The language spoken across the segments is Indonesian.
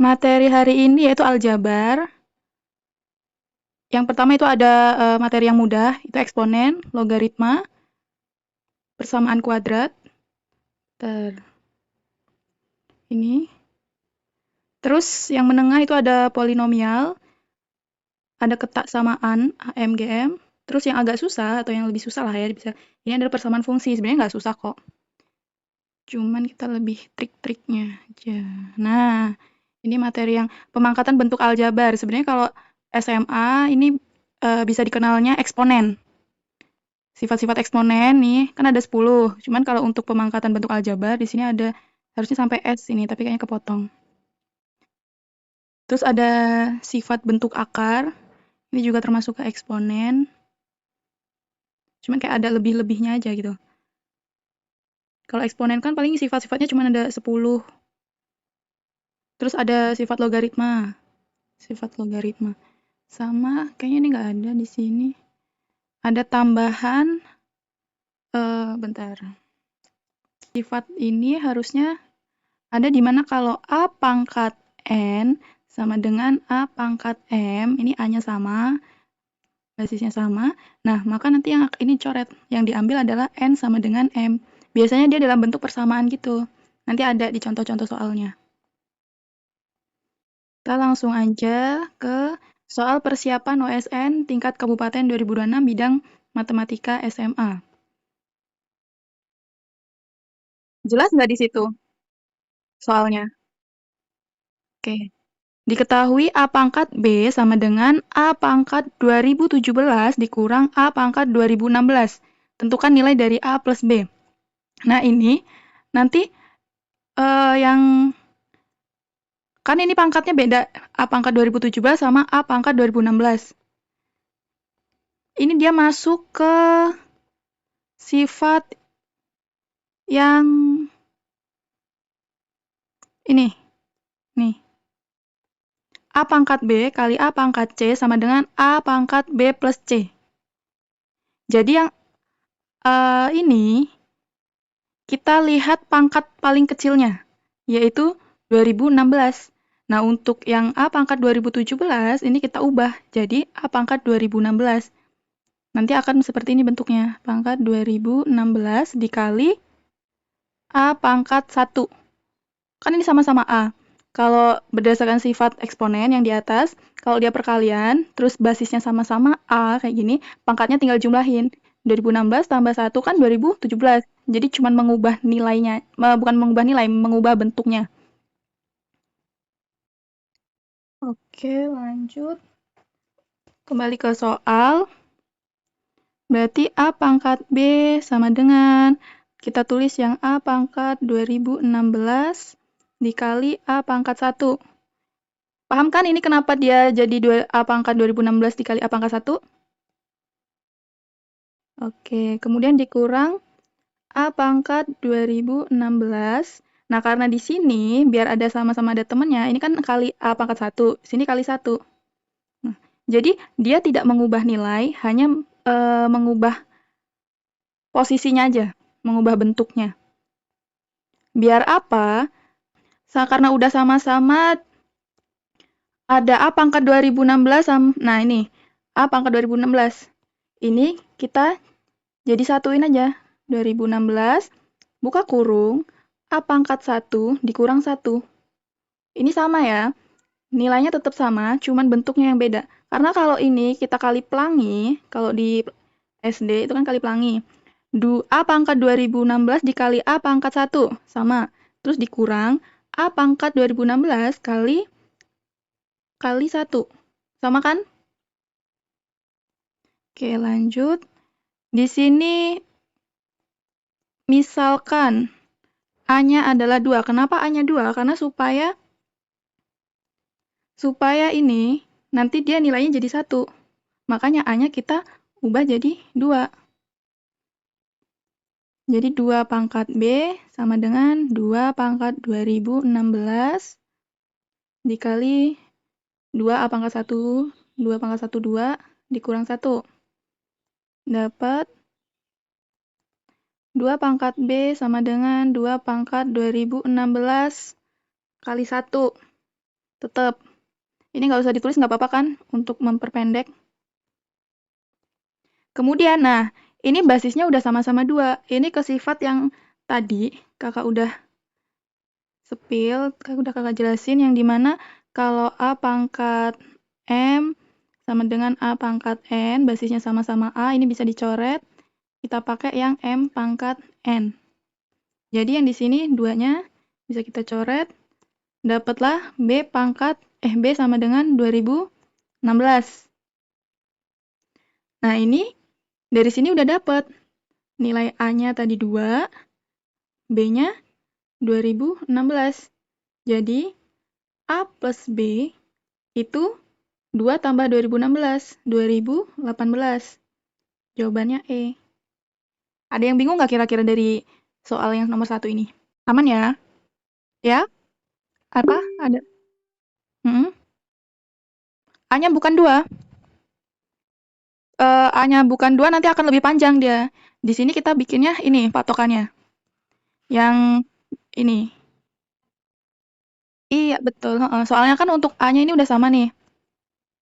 Materi hari ini yaitu aljabar. Yang pertama itu ada materi yang mudah, itu eksponen, logaritma, persamaan kuadrat. Ini. Terus yang menengah itu ada polinomial, ada ketak samaan, AMGM. Terus yang agak susah atau yang lebih susah lah ya bisa. Ini adalah persamaan fungsi, sebenarnya nggak susah kok. Cuman kita lebih trik-triknya aja. Nah, ini materi yang pemangkatan bentuk aljabar. Sebenarnya kalau SMA ini bisa dikenalnya eksponen. Sifat-sifat eksponen nih, kan ada 10. Cuman kalau untuk pemangkatan bentuk aljabar, di sini ada harusnya sampai S ini, tapi kayaknya kepotong. Terus ada sifat bentuk akar, ini juga termasuk ke eksponen. Cuman kayak ada lebih-lebihnya aja gitu. Kalau eksponen kan paling sifat-sifatnya cuma ada 10. Terus ada sifat logaritma. Sifat logaritma. Sama, kayaknya ini nggak ada di sini. Ada tambahan, bentar. Sifat ini harusnya ada di mana kalau A pangkat N sama dengan A pangkat M, ini A-nya sama, basisnya sama. Nah, maka nanti yang ini coret, yang diambil adalah N sama dengan M. Biasanya dia dalam bentuk persamaan gitu. Nanti ada di contoh-contoh soalnya. Kita langsung aja ke soal persiapan OSN tingkat Kabupaten 2026 bidang Matematika SMA. Jelas nggak di situ soalnya? Oke. Diketahui A pangkat B sama dengan A pangkat 2017 dikurang A pangkat 2016. Tentukan nilai dari A plus B. Nah ini, nanti yang kan ini pangkatnya beda, A pangkat 2017 sama A pangkat 2016. Ini dia masuk ke sifat yang ini, nih. A pangkat B kali A pangkat C sama dengan A pangkat B plus C. Jadi yang ini, kita lihat pangkat paling kecilnya, yaitu 2016. Nah, untuk yang A pangkat 2017, ini kita ubah jadi A pangkat 2016. Nanti akan seperti ini bentuknya. Pangkat 2016 dikali A pangkat 1. Kan ini sama-sama A. Kalau berdasarkan sifat eksponen yang di atas, kalau dia perkalian, terus basisnya sama-sama A kayak gini, pangkatnya tinggal jumlahin. 2016 tambah 1 kan 2017. Jadi cuma mengubah nilainya, bukan mengubah nilai, mengubah bentuknya. Oke, lanjut. Kembali ke soal. Berarti A pangkat B sama dengan, kita tulis yang A pangkat 2016 dikali A pangkat 1. Paham kan ini kenapa dia jadi A pangkat 2016 dikali A pangkat 1? Oke, kemudian dikurang A pangkat 2016. Nah, karena di sini biar ada sama-sama ada temannya, ini kan kali A pangkat 1, sini kali 1. Nah, jadi dia tidak mengubah nilai, hanya mengubah posisinya aja, mengubah bentuknya. Biar apa? Karena udah sama-sama ada A pangkat 2016, nah ini, A pangkat 2016. Ini kita jadi satuin aja. 2016, buka kurung, A pangkat 1 dikurang 1. Ini sama ya, nilainya tetap sama, cuman bentuknya yang beda. Karena kalau ini kita kali pelangi, kalau di SD itu kan kali pelangi. A pangkat 2016 dikali A pangkat 1, sama. Terus dikurang A pangkat 2016 kali 1. Sama kan? Oke, lanjut. Di sini misalkan A-nya adalah 2. Kenapa A-nya 2? Karena supaya ini nanti dia nilainya jadi 1. Makanya A-nya kita ubah jadi 2. Jadi 2 pangkat B sama dengan 2 pangkat 2016 dikali 2 A pangkat 1, 2 pangkat 1, 2, dikurang 1. Dapat 2 pangkat B sama dengan 2 pangkat 2016 kali 1. Tetap. Ini nggak usah ditulis, nggak apa-apa kan, untuk memperpendek. Kemudian, nah, ini basisnya udah sama-sama 2. Ini ke sifat yang tadi, kakak udah kakak jelasin, yang dimana kalau A pangkat M sama dengan A pangkat N, basisnya sama-sama A, ini bisa dicoret, kita pakai yang M pangkat N. Jadi yang di sini duanya bisa kita coret, dapatlah B sama dengan 2016. Nah, ini dari sini udah dapat nilai A-nya tadi 2, B-nya 2016. Jadi, A plus B itu 2 tambah 2016, 2018. Jawabannya E. Ada yang bingung nggak kira-kira dari soal yang nomor 1 ini? Aman ya? Ya? Apa? Ada? A-nya bukan 2. A-nya bukan 2 nanti akan lebih panjang dia. Di sini kita bikinnya ini patokannya. Yang ini. Iya, betul. Soalnya kan untuk A-nya ini udah sama nih.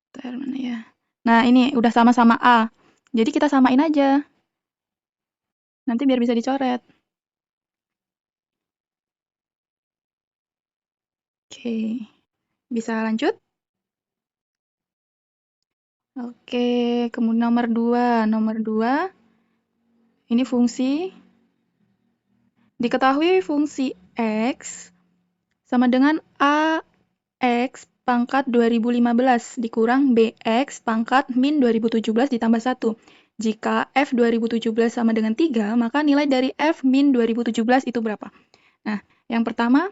Bentar, mana ya? Nah, ini udah sama-sama A. Jadi kita samain aja. Nanti biar bisa dicoret. Oke. Bisa lanjut? Oke, kemudian nomor 2. Nomor 2, ini fungsi. Diketahui fungsi X sama dengan AX pangkat 2015 dikurang BX pangkat min 2017 ditambah 1. Jika F 2017 sama dengan 3, maka nilai dari F min 2017 itu berapa? Nah, yang pertama,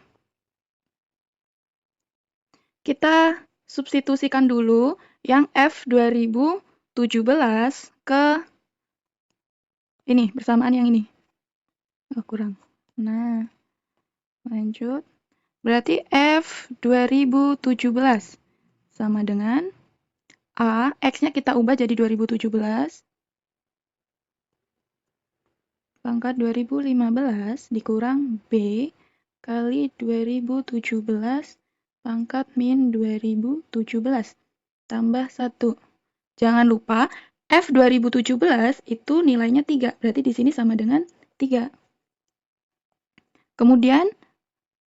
kita substitusikan dulu yang F 2017 ke ini, bersamaan yang ini. Oh, kurang. Nah, lanjut. Berarti F 2017 sama dengan A, X-nya kita ubah jadi 2017 pangkat 2015 dikurang B kali 2017 pangkat min 2017 tambah 1. Jangan lupa F 2017 itu nilainya 3, berarti di sini sama dengan 3. Kemudian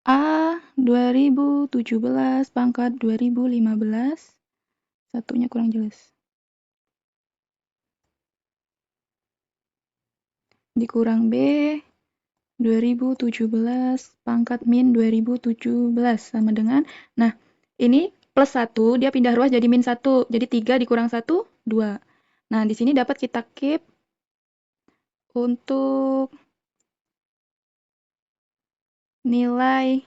A 2017 pangkat 2015, satunya kurang jelas. Dikurang B 2017 pangkat min 2017 sama dengan, nah ini plus 1, dia pindah ruas jadi min 1, jadi 3 dikurang 1, 2. Nah, di sini dapat kita keep untuk nilai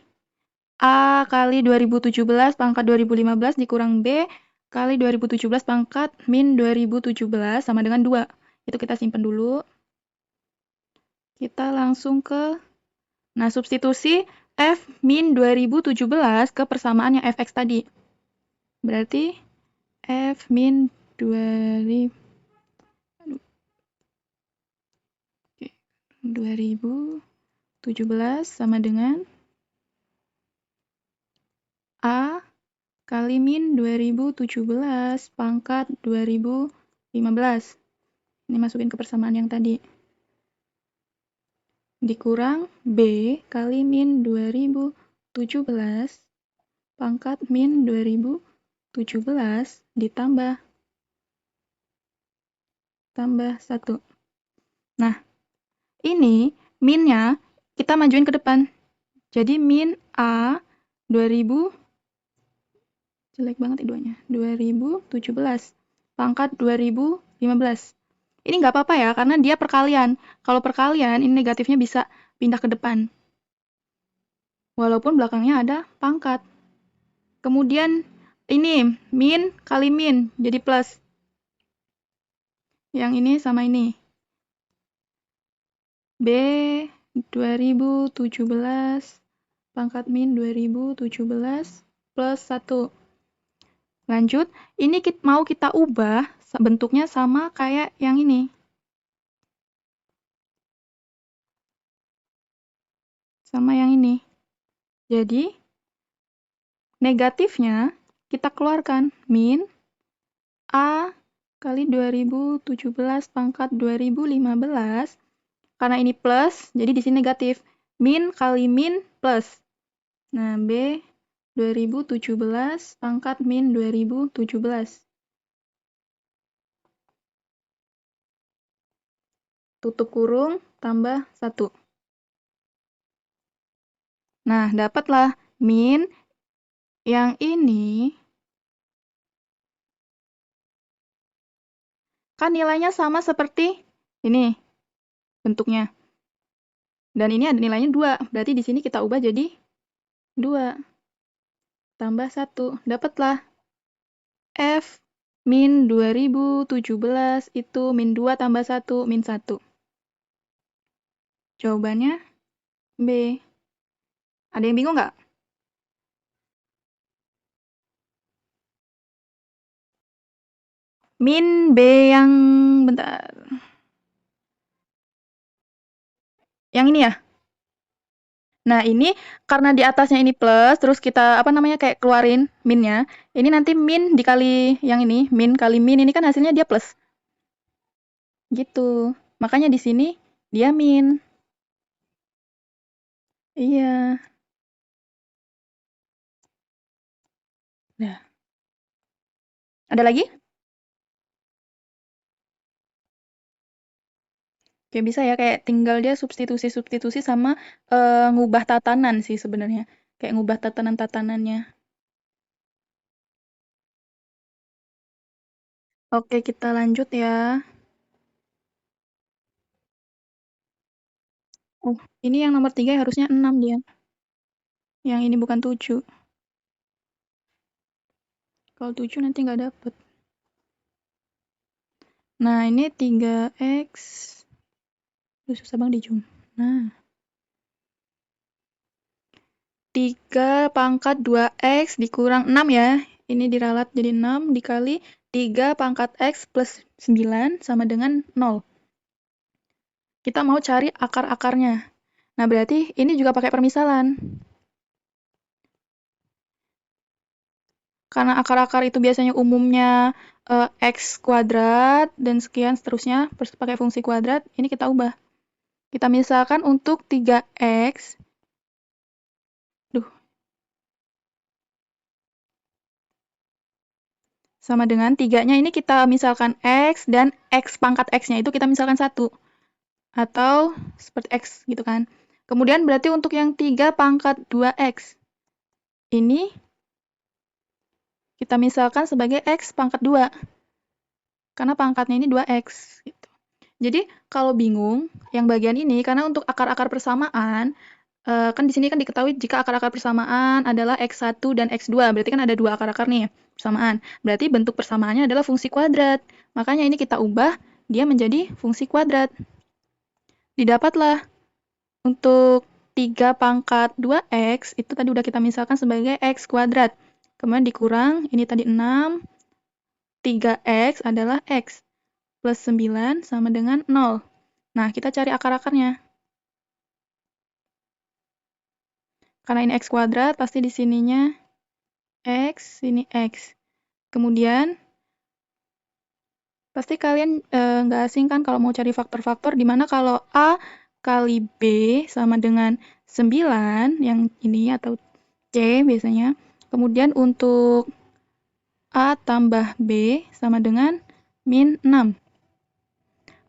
A kali 2017 pangkat 2015 dikurang B kali 2017 pangkat min 2017 sama dengan 2. Itu kita simpan dulu. Kita langsung ke, nah, substitusi F min 2017 ke persamaan yang Fx tadi. Berarti F min 2017 sama dengan A kali min 2017 pangkat 2015. Ini masukin ke persamaan yang tadi. Dikurang B kali min 2017 pangkat min 2017 ditambah 1. Nah, ini minnya kita majuin ke depan. Jadi min A 2000, jelek banget duanya, 2017 pangkat 2015. Ini nggak apa-apa ya, karena dia perkalian. Kalau perkalian, ini negatifnya bisa pindah ke depan. Walaupun belakangnya ada pangkat. Kemudian ini, min kali min, jadi plus. Yang ini sama ini. B 2017 pangkat min 2017 plus 1. Lanjut, ini mau kita ubah bentuknya sama kayak yang ini. Sama yang ini. Jadi, Negatifnya kita keluarkan. Min A kali 2017 pangkat 2015. Karena ini plus, jadi di sini negatif. Min kali min plus. Nah, B 2017 pangkat min 2017. Tutup kurung, tambah 1. Nah, dapatlah min yang ini. Kan nilainya sama seperti ini bentuknya. Dan ini ada nilainya 2. Berarti di sini kita ubah jadi 2. Tambah 1. Dapatlah F min 2017 itu min 2 tambah 1, min 1. Jawabannya B. Ada yang bingung nggak? Min B yang... bentar. Yang ini ya? Nah, ini karena di atasnya ini plus, terus kita kayak keluarin minnya. Ini nanti min dikali yang ini, min kali min ini kan hasilnya dia plus. Gitu. Makanya di sini dia min. Iya. Nah. Ada lagi? Kayak bisa ya, kayak tinggal dia substitusi-substitusi sama ngubah tatanan sih sebenarnya. Kayak ngubah tatanan-tatanannya. Oke, kita lanjut ya. Oh, ini yang nomor 3 harusnya 6 dia. Yang ini bukan 7. Kalau 7 nanti nggak dapet. Nah, ini 3x. Susah banget di zoom. Nah. 3 pangkat 2x dikurang 6 ya. Ini diralat jadi 6 dikali 3 pangkat x plus 9 sama dengan 0. Kita mau cari akar-akarnya. Nah, berarti ini juga pakai permisalan. Karena akar-akar itu biasanya umumnya x kuadrat dan sekian seterusnya, pakai fungsi kuadrat, ini kita ubah. Kita misalkan untuk 3x. Sama dengan 3-nya ini kita misalkan x, dan x pangkat x-nya itu kita misalkan 1. Atau seperti x gitu kan. Kemudian berarti untuk yang 3 pangkat 2x. Ini kita misalkan sebagai x pangkat 2. Karena pangkatnya ini 2x. Gitu. Jadi kalau bingung, yang bagian ini, karena untuk akar-akar persamaan, kan di sini kan diketahui jika akar-akar persamaan adalah x1 dan x2. Berarti kan ada 2 akar-akar nih persamaan. Berarti bentuk persamaannya adalah fungsi kuadrat. Makanya ini kita ubah, dia menjadi fungsi kuadrat. Didapatlah untuk 3 pangkat 2x, itu tadi udah kita misalkan sebagai x kuadrat. Kemudian dikurang, ini tadi 6, 3x adalah x. Plus 9 sama dengan 0. Nah, kita cari akar-akarnya. Karena ini x kuadrat, pasti di sininya x, sini x. Kemudian, pasti kalian nggak asing kan kalau mau cari faktor-faktor, dimana kalau A kali B sama dengan 9, yang ini atau C biasanya. Kemudian untuk A tambah B sama dengan min 6.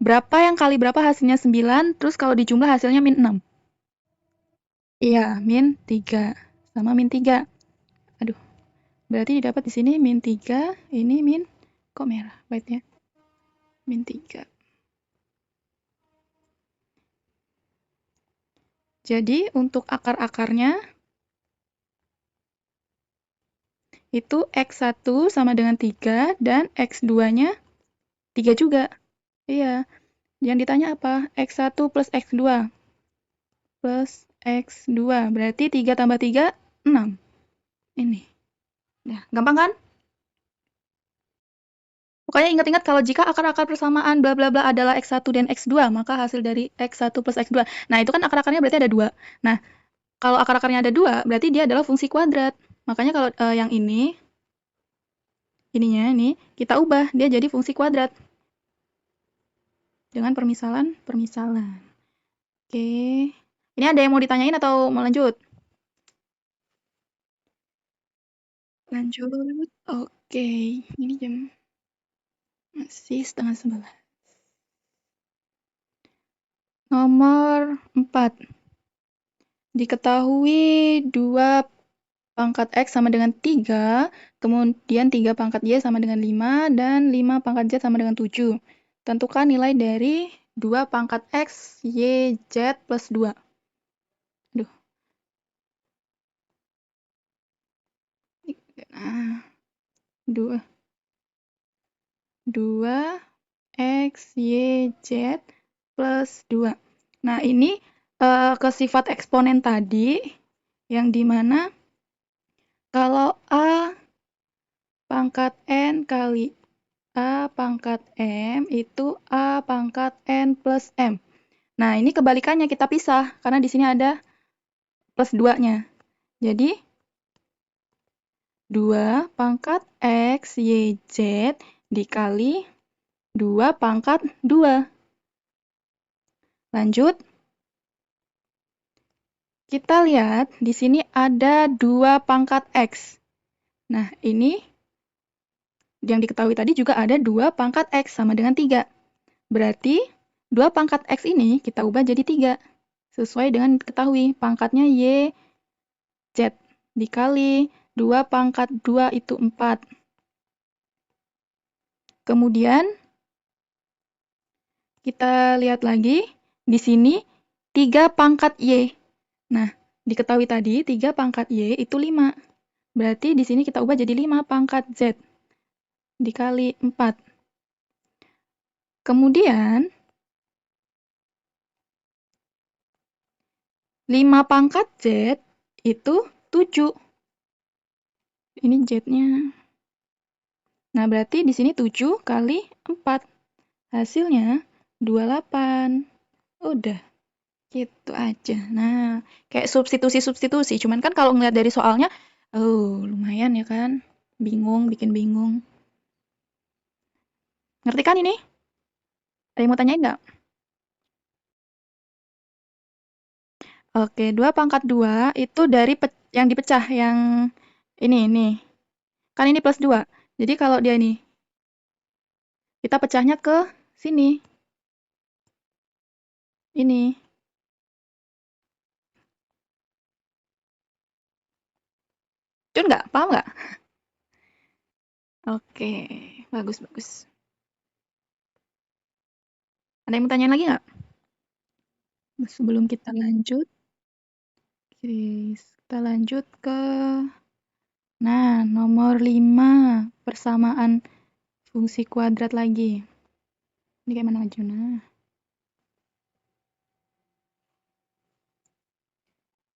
Berapa yang kali berapa hasilnya 9, terus kalau dijumlah hasilnya min 6. Iya, min 3 sama min 3. Aduh, berarti dapat di sini min 3, ini min, kok merah, wait ya, min 3. Jadi untuk akar-akarnya, itu x1 sama dengan 3, dan x2-nya 3 juga. Iya, yang ditanya apa? x1 plus x2. Plus x2, berarti 3 tambah 3, 6. Ini. Nah, gampang kan? Pokoknya ingat-ingat kalau jika akar-akar persamaan bla bla bla adalah x1 dan x2, maka hasil dari x1 plus x2. Nah, itu kan akar-akarnya berarti ada 2. Nah, kalau akar-akarnya ada 2, berarti dia adalah fungsi kuadrat. Makanya kalau yang ininya ini kita ubah dia jadi fungsi kuadrat dengan permisalan. Oke. Ini ada yang mau ditanyain atau mau lanjut? Lanjut. Oke. Ini jam masih 10:30. Nomor 4. Diketahui 2 pangkat X sama dengan 3, kemudian 3 pangkat Y sama dengan 5, dan 5 pangkat Z sama dengan 7. Tentukan nilai dari 2 pangkat X, Y, Z plus 2. Aduh. Nah, 2 X, Y, Z plus 2. Nah, ini ke sifat eksponen tadi, yang dimana kalau A pangkat N kali A pangkat M itu A pangkat N plus M. Nah, ini kebalikannya kita pisah, karena di sini ada plus 2-nya. Jadi, 2 pangkat X, Y, Z dikali 2 pangkat 2. Lanjut. Kita lihat di sini ada 2 pangkat X. Nah, ini yang diketahui tadi juga ada 2 pangkat X sama dengan 3. Berarti 2 pangkat X ini kita ubah jadi 3. Sesuai dengan diketahui pangkatnya Y, Z dikali 2 pangkat 2 itu 4. Kemudian kita lihat lagi di sini 3 pangkat Y. Nah, diketahui tadi 3 pangkat Y itu 5. Berarti di sini kita ubah jadi 5 pangkat Z dikali 4. Kemudian 5 pangkat Z itu 7. Ini Z-nya. Nah, berarti di sini 7 kali 4. Hasilnya 28. Udah. Gitu aja. Nah, kayak substitusi-substitusi. Cuman kan kalau ngeliat dari soalnya, lumayan ya kan? Bingung, bikin bingung. Ngerti kan ini? Ada yang mau tanyain nggak? Oke, 2 pangkat 2 itu dari yang dipecah, yang ini. Kan ini plus 2. Jadi kalau dia ini, kita pecahnya ke sini. Ini. Cun nggak? Paham nggak? Oke, bagus. Ada yang mau tanyain lagi nggak? Sebelum kita lanjut, kita lanjut ke nomor 5, persamaan fungsi kuadrat lagi. Ini kayak mana Juna?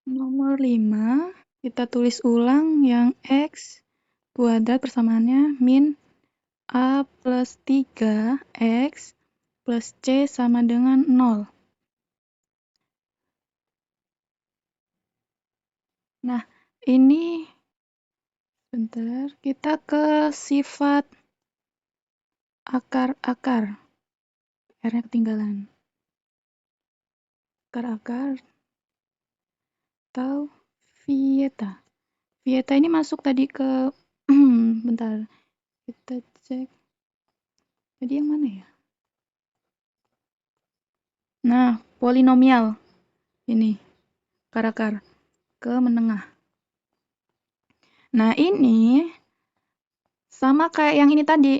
Nomor 5, kita tulis ulang yang X kuadrat persamaannya min A plus 3X plus C sama dengan 0. Nah, ini bentar, kita ke sifat akar-akar. R-nya ketinggalan. Akar-akar atau Vieta. Vieta ini masuk tadi ke bentar. Kita cek. Tadi yang mana ya? Nah, polinomial. Ini akar-akar ke menengah. Nah, ini sama kayak yang ini tadi.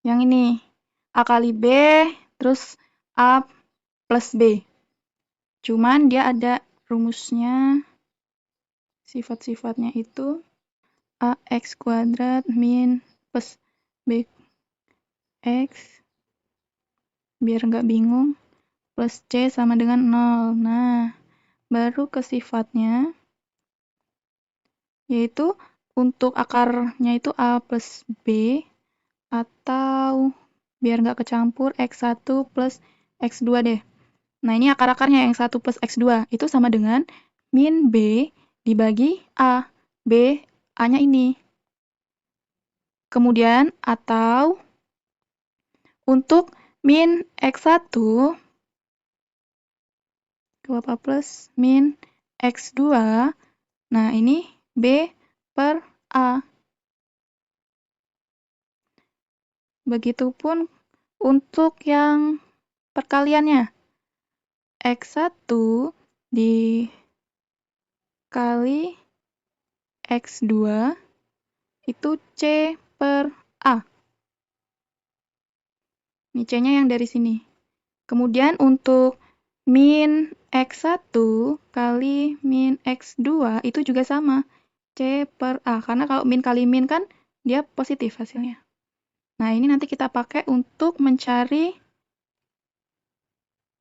Yang ini A kali B terus A plus B. Cuman dia ada rumusnya, sifat-sifatnya itu AX kuadrat min plus BX, biar nggak bingung, plus C sama dengan 0. Nah, baru ke sifatnya, yaitu untuk akarnya itu A plus B, atau biar nggak kecampur X1 plus X2 deh. Nah, ini akar-akarnya yang 1 plus X2. Itu sama dengan min B dibagi A. B, A-nya ini. Kemudian, atau untuk min X1, plus min X2, nah ini B per A. Begitupun untuk yang perkaliannya. X1 dikali X2 itu C per A. Ini C-nya yang dari sini. Kemudian untuk min X1 kali min X2 itu juga sama. C per A. Karena kalau min kali min kan dia positif hasilnya. Nah, ini nanti kita pakai untuk mencari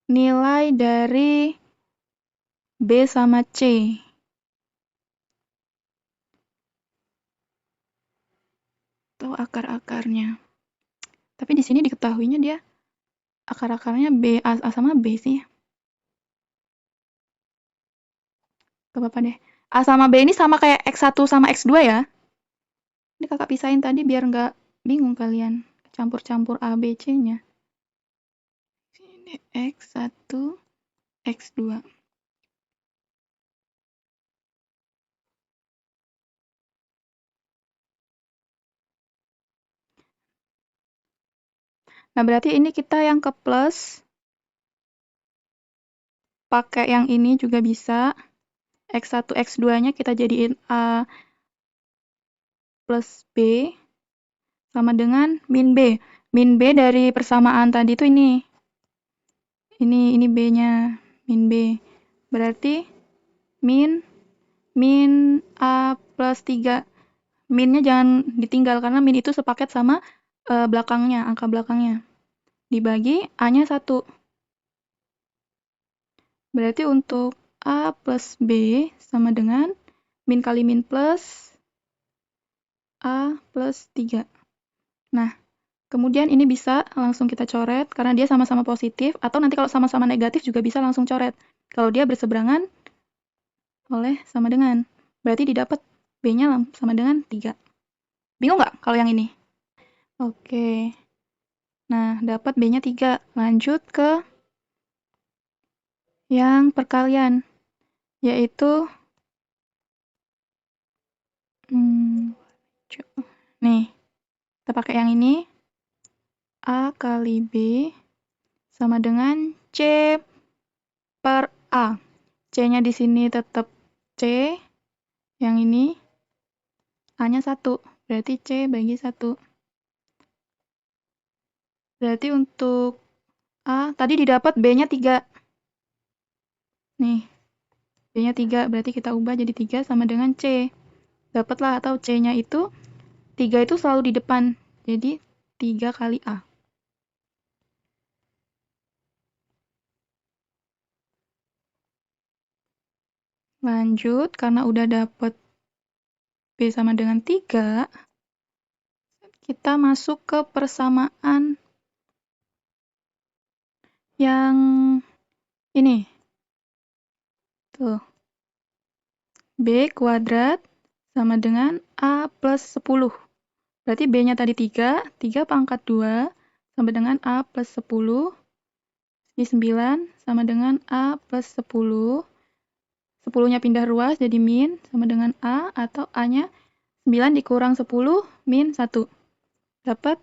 nilai dari B sama C. Atau akar-akarnya. Tapi di sini diketahuinya dia akar-akarnya B, A sama B sih. Gak apa-apa deh. A sama B ini sama kayak X1 sama X2 ya. Ini kakak pisahin tadi biar nggak bingung kalian. Campur-campur A, B, C-nya. Ini X1, X2. Nah, berarti ini kita yang ke plus. Pakai yang ini juga bisa. X1, X2-nya kita jadiin A plus B sama dengan min B. Min B dari persamaan tadi itu ini. Ini B-nya, min B. Berarti min A plus 3. Minnya jangan ditinggal karena min itu sepaket sama belakangnya, angka belakangnya. Dibagi A-nya 1. Berarti untuk A plus B sama dengan min kali min plus A plus 3. Nah, kemudian ini bisa langsung kita coret karena dia sama-sama positif, atau nanti kalau sama-sama negatif juga bisa langsung coret. Kalau dia berseberangan oleh sama dengan. Berarti didapat B-nya sama dengan 3. Bingung nggak kalau yang ini? Oke. Nah, dapat B-nya 3. Lanjut ke yang perkalian, yaitu nih, kita pakai yang ini. A kali B sama dengan C per A. C-nya di sini tetap C, yang ini A-nya 1, berarti C bagi 1. Berarti untuk A, tadi didapat B-nya 3. Nih, B-nya 3, berarti kita ubah jadi 3 sama dengan C. Dapatlah, atau C-nya itu 3 itu selalu di depan, jadi 3 kali A. Lanjut, karena udah dapet B sama dengan 3, kita masuk ke persamaan yang ini. Tuh. B kuadrat sama dengan A plus 10. Berarti B-nya tadi 3, 3 pangkat 2 sama dengan A plus 10. Ini 9 sama dengan A plus 10. 10-nya pindah ruas jadi min sama dengan A, atau A-nya 9 dikurang 10 min 1. Dapat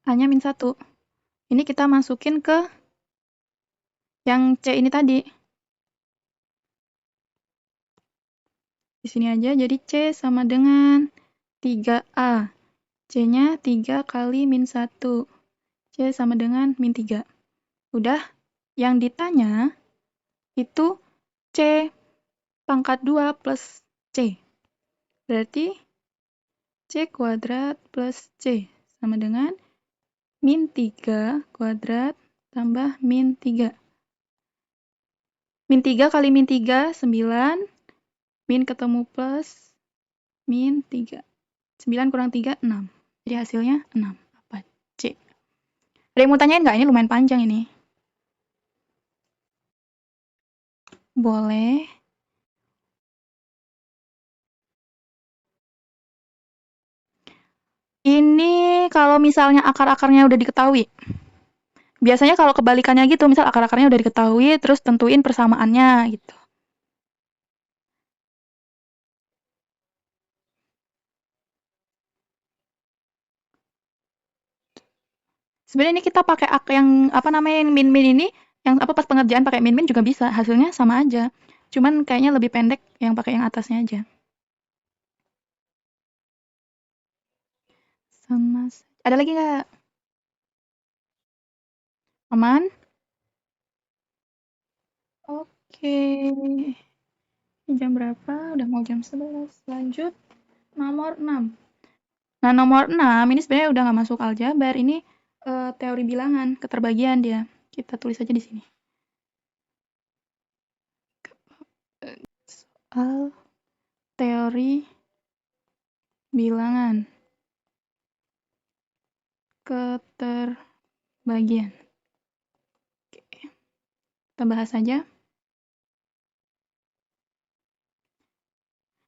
A-nya min 1. Ini kita masukin ke yang C ini tadi. Di sini aja, jadi C sama dengan 3A. C-nya 3 kali min 1. C sama dengan min 3. Udah, yang ditanya itu C pangkat 2 plus C. Berarti C kuadrat plus C sama dengan min 3 kuadrat tambah min 3. Min 3 kali min 3, 9. Min ketemu plus, min 3. 9 kurang 3, 6. Jadi hasilnya 6. Apa? C. Ada yang mau tanyain nggak? Ini lumayan panjang ini. Boleh. Ini kalau misalnya akar-akarnya udah diketahui. Biasanya kalau kebalikannya gitu, misal akar-akarnya udah diketahui, terus tentuin persamaannya gitu. Sebenarnya ini kita pakai yang apa namanya yang min-min ini, yang apa pas pengerjaan pakai min-min juga bisa, hasilnya sama aja. Cuman kayaknya lebih pendek yang pakai yang atasnya aja. Sama. Ada lagi nggak? Aman? Oke. Ini jam berapa? Udah mau jam 11. Lanjut nomor 6. Nah, nomor 6 ini sebenarnya udah nggak masuk aljabar. Ini teori bilangan, keterbagian dia. Kita tulis aja di sini. Soal teori bilangan keterbagian. Oke, kita bahas saja.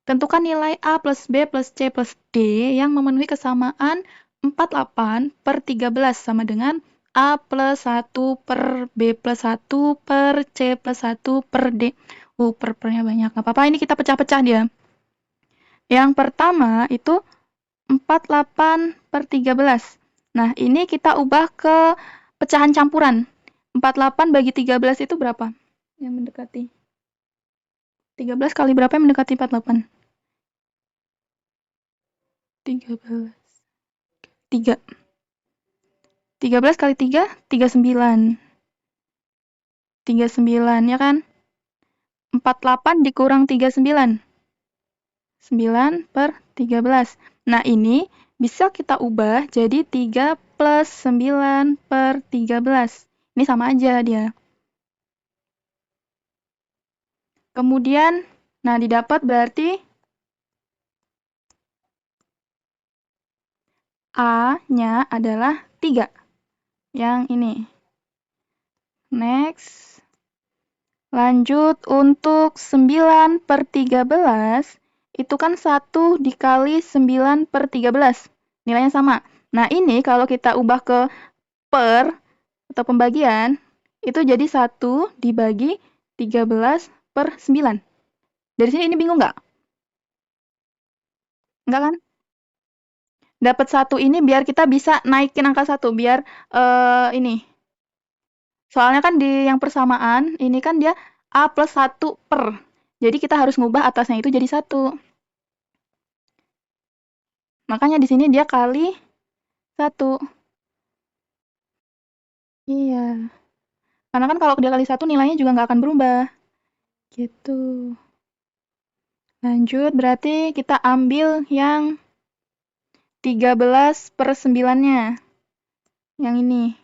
Tentukan nilai A plus B plus C plus D yang memenuhi kesamaan 48 per 13 sama dengan A plus 1 per B plus 1 per C plus 1 per D. Per-pernya banyak. Nggak apa-apa, ini kita pecah-pecah dia. Yang pertama itu 48 per 13. Nah, ini kita ubah ke pecahan campuran. 48 bagi 13 itu berapa? Yang mendekati. 13 kali berapa yang mendekati 48? 13. 3. 13 kali 3, 39. 39, ya kan? 48 dikurang 39. 9 per 13. Nah, ini bisa kita ubah jadi 3 plus 9 per 13. Ini sama aja dia. Kemudian, nah didapat berarti A-nya adalah 3. Yang ini. Next. Lanjut untuk 9 per 13, itu kan 1 dikali 9 per 13. Nilainya sama. Nah, ini kalau kita ubah ke per atau pembagian, itu jadi 1 dibagi 13 per 9. Dari sini ini bingung nggak? Nggak kan? Dapat 1 ini biar kita bisa naikin angka 1. Biar ini. Soalnya kan di yang persamaan, ini kan dia A plus 1 per. Jadi kita harus ngubah atasnya itu jadi 1. Makanya di sini dia kali 1. Iya. Karena kan kalau dia kali 1 nilainya juga nggak akan berubah. Gitu. Lanjut, berarti kita ambil yang 13 per 9-nya. Yang ini.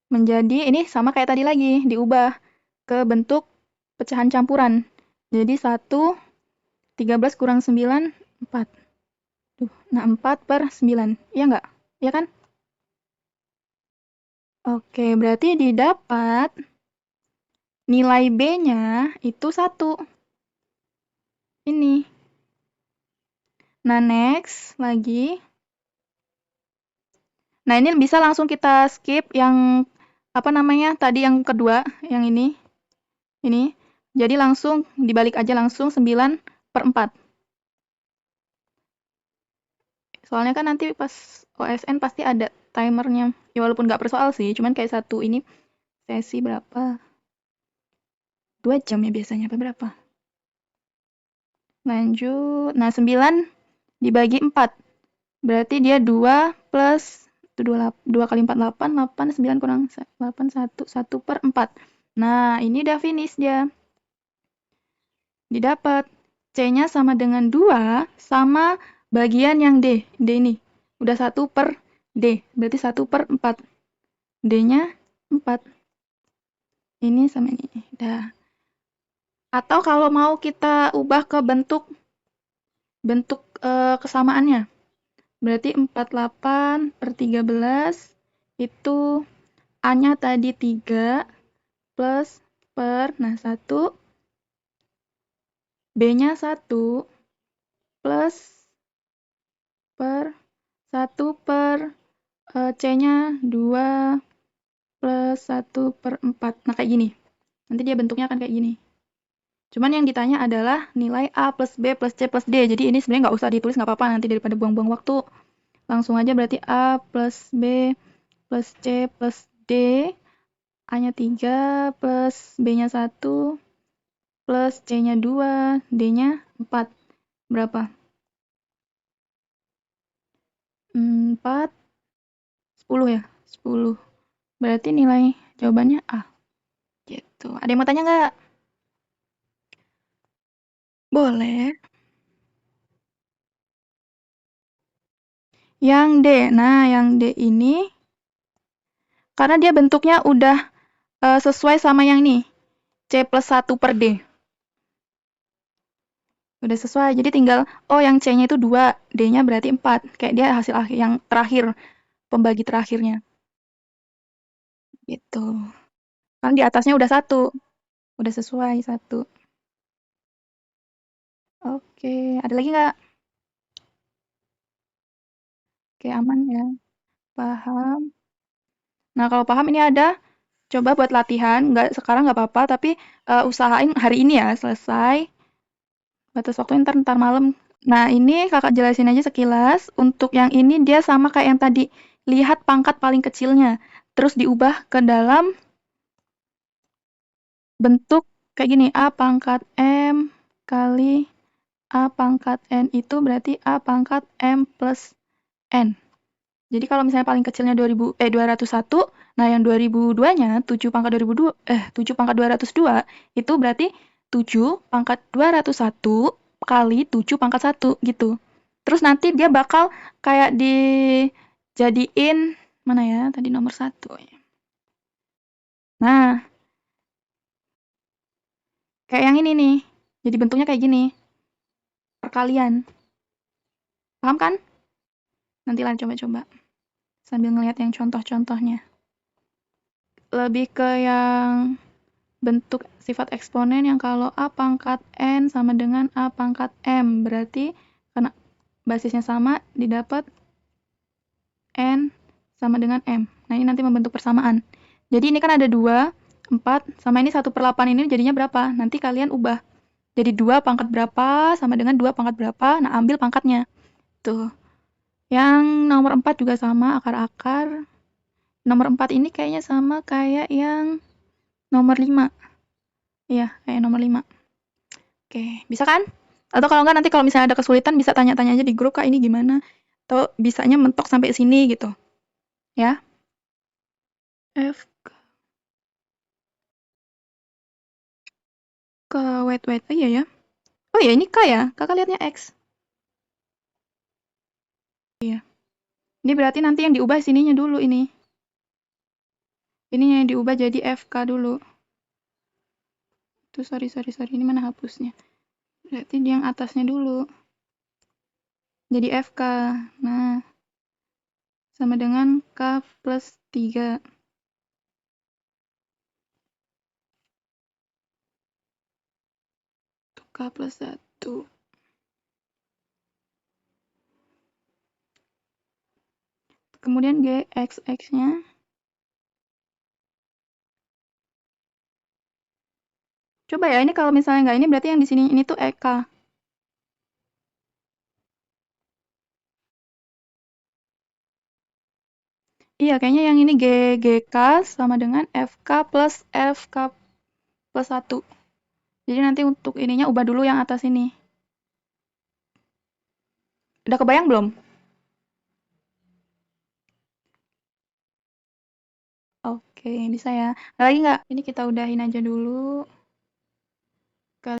Menjadi, ini sama kayak tadi lagi, diubah ke bentuk pecahan campuran. Jadi 1, 13 kurang 9, 4. Nah, 4 per 9. Iya nggak? Iya kan? Oke, berarti didapat nilai B-nya itu 1. Ini. Nah, next lagi. Nah, ini bisa langsung kita skip yang apa namanya tadi yang kedua, yang ini. Ini. Jadi langsung dibalik aja langsung 9 per 4. Soalnya kan nanti pas OSN pasti ada timernya. Ya walaupun nggak per soal sih, cuman kayak satu ini sesi berapa? 2 jam ya biasanya, apa berapa? Lanjut. Nah, 9 dibagi 4. Berarti dia 2 plus 2 kali 4, 8. 8, 9 kurang 8, 1 per 4. Nah, ini udah finish dia. Didapat. C-nya sama dengan 2 sama bagian yang D. D ini. Udah 1 per D. Berarti 1 per 4. D-nya 4. Ini sama ini. Udah. Atau kalau mau kita ubah ke bentuk kesamaannya. Berarti 48 per 13 itu A-nya tadi 3 plus per, nah 1, B-nya 1 plus per 1 per C-nya 2 plus 1 per 4. Nah, kayak gini. Nanti dia bentuknya akan kayak gini. Cuman yang ditanya adalah nilai A plus B plus C plus D. Jadi ini sebenarnya nggak usah ditulis, nggak apa-apa nanti daripada buang-buang waktu. Langsung aja berarti A plus B plus C plus D. A-nya 3 plus B-nya 1 plus C-nya 2, D-nya 4. Berapa? 4, 10 ya? 10. Berarti nilai jawabannya A. Gitu. Ada yang mau tanya nggak? Boleh. Yang D. Nah, yang D ini karena dia bentuknya udah sesuai sama yang nih. C plus 1 per D. Udah sesuai. Jadi tinggal, oh yang C-nya itu 2, D-nya berarti 4. Kayak dia hasil akhir yang terakhir, pembagi terakhirnya. Gitu. Kan di atasnya udah 1. Udah sesuai 1. Oke, ada lagi nggak? Oke, aman ya. Paham. Nah, kalau paham ini ada, coba buat latihan. Nggak sekarang nggak apa-apa, tapi usahain hari ini ya selesai. Batas waktu ntar malam. Nah, ini kakak jelasin aja sekilas. Untuk yang ini dia sama kayak yang tadi. Lihat pangkat paling kecilnya. Terus diubah ke dalam bentuk kayak gini. A pangkat M kali A pangkat N itu berarti A pangkat M plus N. Jadi kalau misalnya paling kecilnya 201, nah yang 2002-nya 7 pangkat 2002 7 pangkat 202 itu berarti 7 pangkat 201 kali 7 pangkat 1 gitu. Terus nanti dia bakal kayak dijadiin mana ya? Tadi nomor 1 ya. Nah, kayak yang ini nih. Jadi bentuknya kayak gini. Perkalian. Paham kan? Nanti lah coba-coba sambil ngeliat yang contoh-contohnya. Lebih ke yang bentuk sifat eksponen yang kalau A pangkat N sama dengan A pangkat M. Berarti karena basisnya sama, didapat N sama dengan M. Nah, ini nanti membentuk persamaan. Jadi ini kan ada 2, 4, sama ini 1/8 ini jadinya berapa? Nanti kalian ubah. Jadi 2 pangkat berapa sama dengan 2 pangkat berapa, nah ambil pangkatnya. Tuh. Yang nomor 4 juga sama, akar-akar. Nomor 4 ini kayaknya sama kayak yang nomor 5. Iya, kayak nomor 5. Oke, bisa kan? Atau kalau enggak nanti kalau misalnya ada kesulitan bisa tanya-tanya aja di grup, Kak ini gimana? Atau bisanya mentok sampai sini gitu. Ya. F ke wait. Oh iya ya. Oh iya ini K ya. Kakak lihatnya X. Iya. Ini berarti nanti yang diubah sininya dulu ini. Ini yang diubah jadi FK dulu. Tuh sorry. Ini mana hapusnya? Berarti yang atasnya dulu. Jadi FK. Nah, sama dengan K plus 3. K plus 1. Kemudian GXX-nya. Coba ya, ini kalau misalnya nggak ini berarti yang di sini ini tuh EK. Iya, kayaknya yang ini GK sama dengan FK plus 1. Jadi nanti untuk ininya ubah dulu yang atas ini. Udah kebayang belum? Oke, bisa ya. Ada lagi nggak? Ini kita udahin aja dulu.